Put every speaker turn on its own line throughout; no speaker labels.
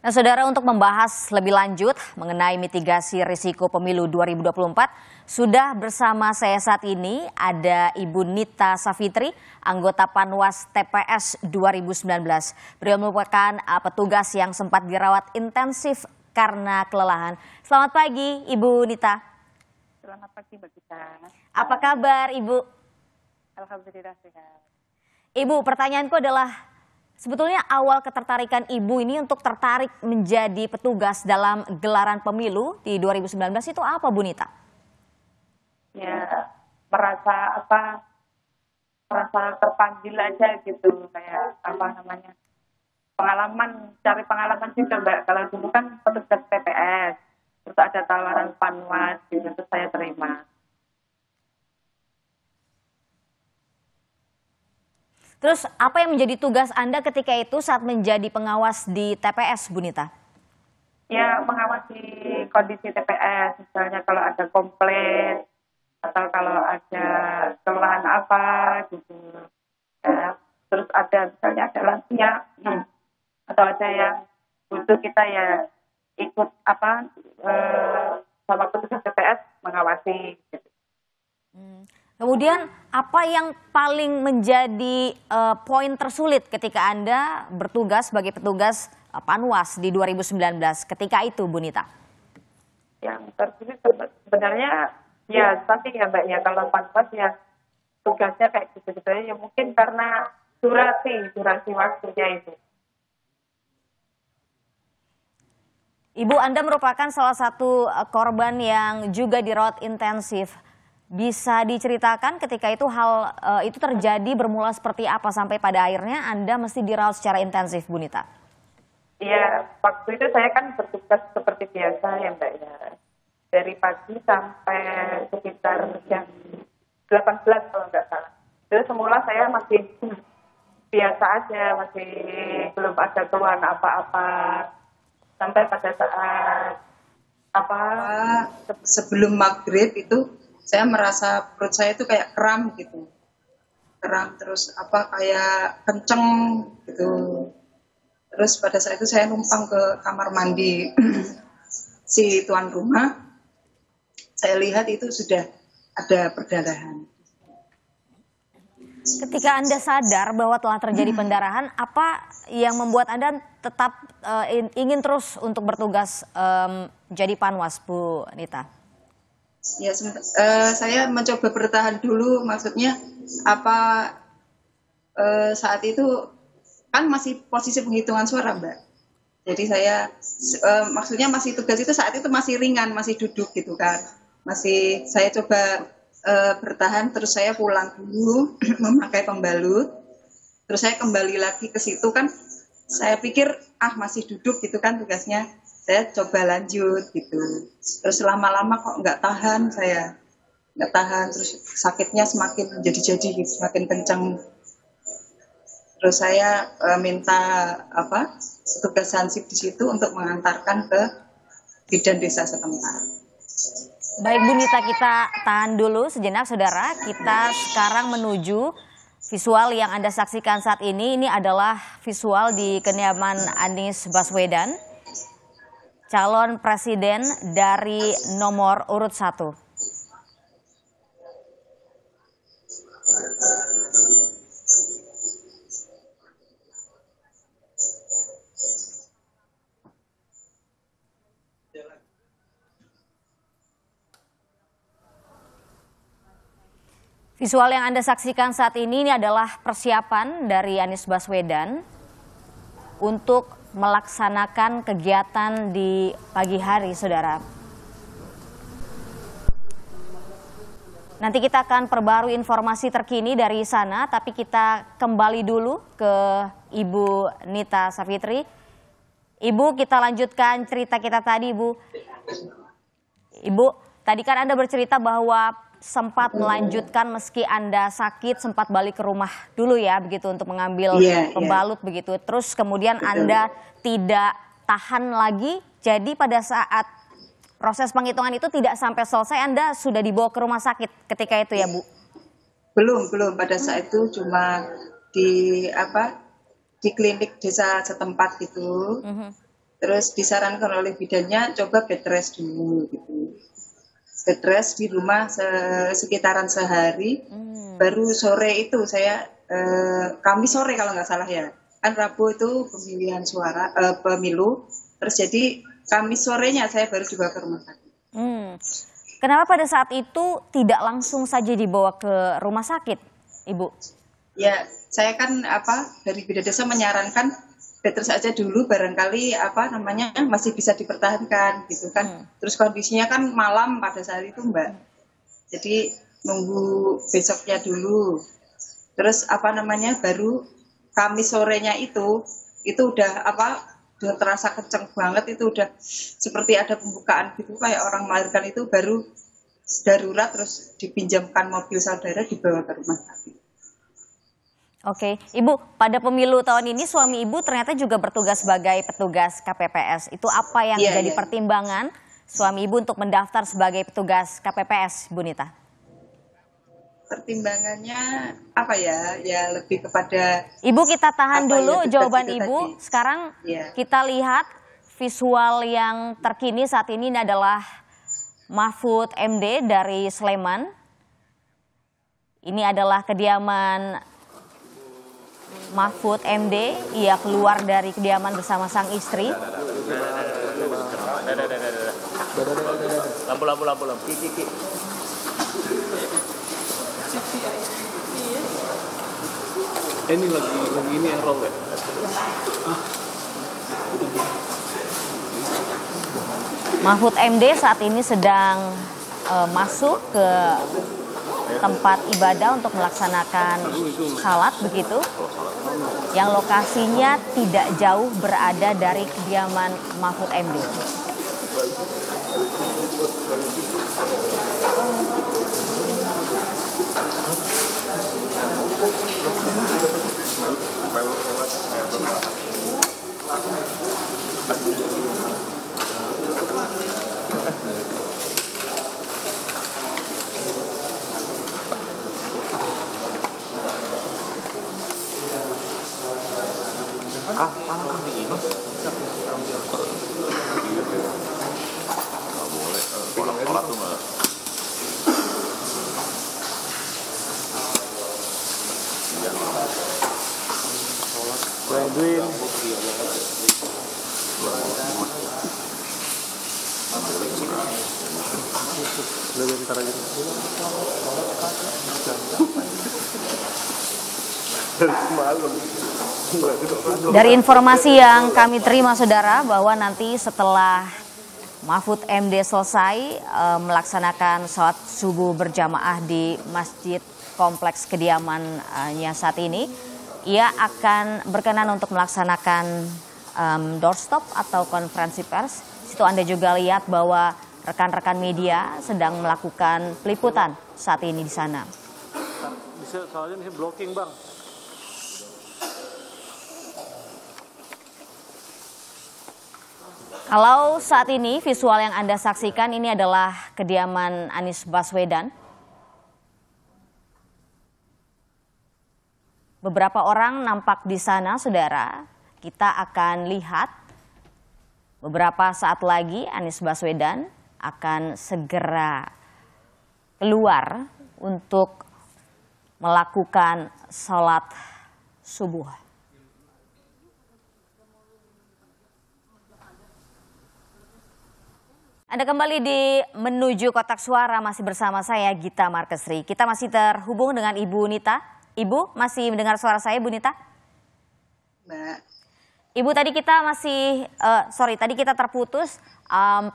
Nah, Saudara, untuk membahas lebih lanjut mengenai mitigasi risiko pemilu 2024, sudah bersama saya saat ini ada Ibu Nita Savitri, anggota Panwas TPS 2019. Beliau merupakan petugas yang sempat dirawat intensif karena kelelahan. Selamat pagi, Ibu Nita.
Selamat pagi, Mbak Gita.
Apa kabar, Ibu?
Alhamdulillah sehat.
Ibu, pertanyaanku adalah, sebetulnya awal ketertarikan Ibu ini untuk tertarik menjadi petugas dalam gelaran pemilu di 2019 itu apa, Bu Nita?
Ya, merasa terpanggil aja gitu, kayak cari pengalaman juga, Mbak. Kalau dulu kan petugas TPS, terus ada tawaran Panwas gitu, terus saya terima.
Terus apa yang menjadi tugas Anda ketika itu saat menjadi pengawas di TPS, Bu Nita?
Ya, mengawasi kondisi TPS, misalnya kalau ada komplain atau kalau ada kesalahan apa gitu. Ya, terus ada misalnya ada lansia atau ada yang butuh kita ya ikut sama petugas TPS mengawasi. Gitu.
Kemudian apa yang paling menjadi poin tersulit ketika Anda bertugas sebagai petugas Panwas di 2019 ketika itu, Bu Nita?
Yang tersulit sebenarnya ya pasti ya, Mbak, ya kalau Panwas ya tugasnya kayak gitu-gitu ya, mungkin karena durasi waktunya itu.
Ibu, Anda merupakan salah satu korban yang juga dirawat intensif. Bisa diceritakan ketika itu hal itu terjadi bermula seperti apa sampai pada akhirnya Anda mesti dirawat secara intensif, Bu Nita?
Iya, waktu itu saya kan bertugas seperti biasa ya, Mbak, ya. Dari pagi sampai sekitar jam 18 kalau nggak salah. Jadi semula saya masih biasa aja, masih belum ada keluhan apa-apa. Sampai pada saat
sebelum maghrib itu saya merasa perut saya itu kayak kram gitu, terus kayak kenceng gitu. Terus pada saat itu saya numpang ke kamar mandi si tuan rumah, saya lihat itu sudah ada perdarahan.
Ketika Anda sadar bahwa telah terjadi pendarahan, apa yang membuat Anda tetap ingin terus untuk bertugas jadi Panwas, Bu Nita?
Ya, saya mencoba bertahan dulu, maksudnya saat itu kan masih posisi penghitungan suara, Mbak. Jadi saya maksudnya masih tugas itu saat itu masih ringan, masih duduk gitu kan. Saya coba bertahan, terus saya pulang dulu memakai pembalut. Terus saya kembali lagi ke situ kan. Saya pikir masih duduk gitu kan tugasnya. Saya coba lanjut gitu. Terus lama-lama kok nggak tahan, terus sakitnya semakin jadi-jadi gitu, semakin kencang. Terus saya minta petugas hansip di situ untuk mengantarkan ke bidan desa setempat.
Baik, Bu Nita, kita tahan dulu sejenak, Saudara. Kita sekarang menuju visual yang Anda saksikan saat ini. Ini adalah visual di kediaman Anies Baswedan, calon presiden dari nomor urut 1. Visual yang Anda saksikan saat ini adalah persiapan dari Anies Baswedan untuk melaksanakan kegiatan di pagi hari, Saudara. Nanti kita akan perbarui informasi terkini dari sana, tapi kita kembali dulu ke Ibu Nita Savitri. Ibu, kita lanjutkan cerita kita tadi, Ibu. Ibu, tadi kan Anda bercerita bahwa sempat melanjutkan meski Anda sakit, sempat balik ke rumah dulu ya, begitu, untuk mengambil pembalut begitu. Terus kemudian Anda tidak tahan lagi, jadi pada saat proses penghitungan itu tidak sampai selesai, Anda sudah dibawa ke rumah sakit ketika itu ya, Bu?
Belum. Pada saat itu cuma di klinik desa setempat gitu. Terus disarankan oleh bidannya coba bed rest dulu gitu. Bed rest di rumah sekitaran sehari. Baru sore itu saya Kamis sore kalau nggak salah ya. Kan Rabu itu pemilihan suara pemilu. Terus jadi Kamis sorenya saya baru juga ke rumah sakit.
Kenapa pada saat itu tidak langsung saja dibawa ke rumah sakit, Ibu?
Ya, saya kan dari Bidan Desa menyarankan bed rest aja dulu, barangkali masih bisa dipertahankan gitu kan. Terus kondisinya kan malam pada saat itu, Mbak. Jadi nunggu besoknya dulu. Terus baru Kamis sorenya itu udah udah terasa kenceng banget, itu udah seperti ada pembukaan gitu, kayak orang melahirkan, itu baru darurat terus dipinjamkan mobil saudara dibawa ke rumah sakit.
Oke, Ibu, pada pemilu tahun ini suami Ibu ternyata juga bertugas sebagai petugas KPPS. Itu apa yang jadi pertimbangan suami Ibu untuk mendaftar sebagai petugas KPPS, Bu Nita?
Pertimbangannya ya lebih kepada
Ibu, kita tahan dulu jawaban Ibu.
Tadi.
Sekarang kita lihat visual yang terkini saat ini adalah Mahfud MD dari Sleman. Ini adalah kediaman Mahfud MD. Ia keluar dari kediaman bersama sang istri.
Lampu. Ini lagi ini yang roll ya.
Mahfud MD saat ini sedang masuk ke tempat ibadah untuk melaksanakan salat begitu, yang lokasinya tidak jauh berada dari kediaman Mahfud MD. Dari informasi yang kami terima, saudara, bahwa nanti setelah Mahfud MD selesai melaksanakan sholat subuh berjamaah di masjid kompleks kediamannya saat ini, ia akan berkenan untuk melaksanakan doorstop atau konferensi pers. Situ Anda juga lihat bahwa rekan-rekan media sedang melakukan peliputan saat ini di sana.
Bisa soalnya ini blocking, Bang.
Kalau saat ini visual yang Anda saksikan ini adalah kediaman Anies Baswedan. Beberapa orang nampak di sana, saudara. Kita akan lihat beberapa saat lagi Anies Baswedan akan segera keluar untuk melakukan sholat subuh. Anda kembali di Menuju Kotak Suara, masih bersama saya Gita Markesri. Kita masih terhubung dengan Ibu Nita. Ibu, masih mendengar suara saya, Bu Nita?
Mbak.
Ibu, tadi kita terputus.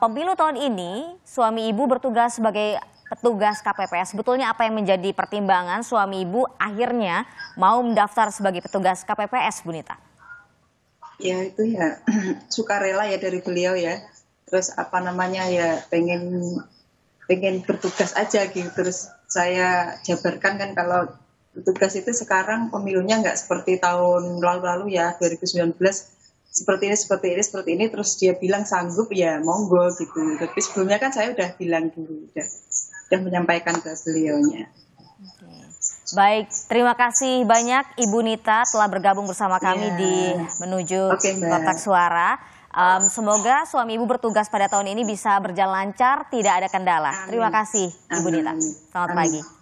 Pemilu tahun ini, suami Ibu bertugas sebagai petugas KPPS. Sebetulnya apa yang menjadi pertimbangan suami Ibu akhirnya mau mendaftar sebagai petugas KPPS, Bu Nita?
Ya itu ya sukarela ya dari beliau ya. Terus pengen bertugas aja gitu. Terus saya jabarkan kan kalau bertugas itu sekarang pemilunya nggak seperti tahun lalu ya, 2019 seperti ini. Terus dia bilang sanggup, ya monggo gitu. Tapi sebelumnya kan saya udah bilang dulu, udah menyampaikan ke beliaunya.
Baik, terima kasih banyak Ibu Nita telah bergabung bersama kami di Menuju Kotak Suara. Semoga suami ibu bertugas pada tahun ini bisa berjalan lancar, tidak ada kendala. Terima kasih Ibu Nita. Selamat pagi.